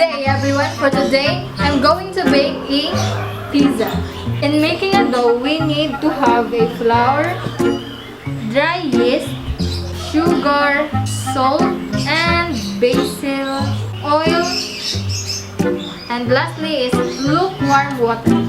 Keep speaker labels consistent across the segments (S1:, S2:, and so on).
S1: day everyone. For today, I'm going to bake a pizza. In making a dough, we need to have a flour, dry yeast, sugar, salt, and basil oil. And lastly is lukewarm water.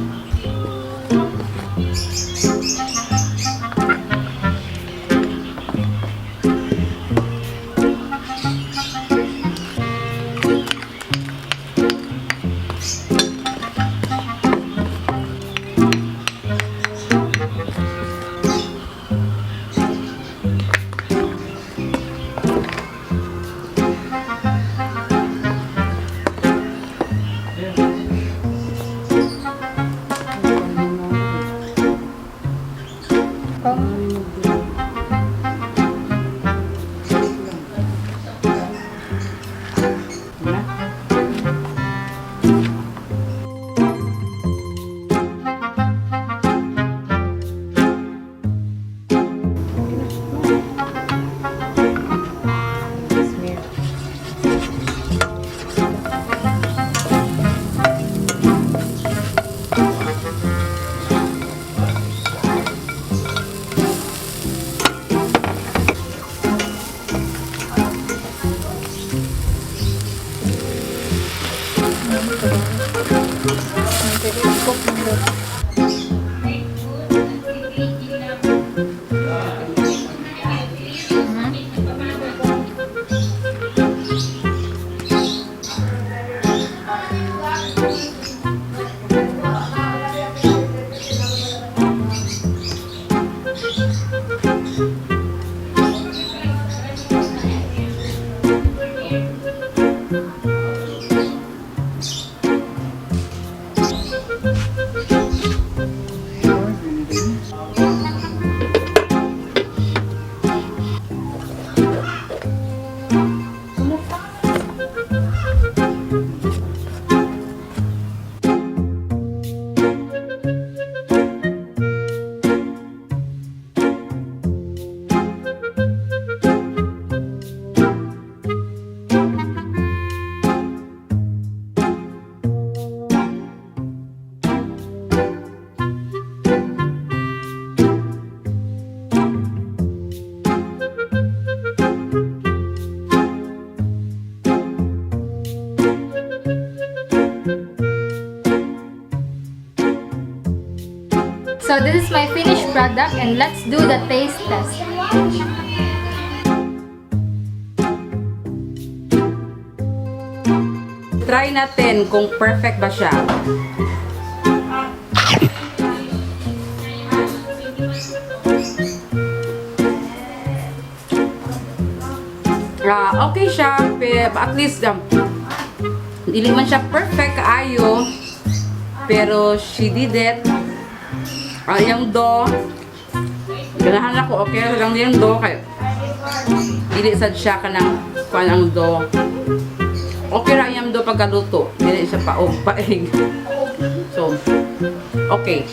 S1: So this is my finished product and let's do the taste test.
S2: Try natin kung perfect ba siya. Okay siya, pero at least hindi man siya perfect kaayo, pero she did it. Yung dough, ganahan ako, okay lang yung dough, kaya hindi sad siya ka ng kuhan ang dough. Okay ra yung dough pagkaluto, hindi siya paig. So, okay.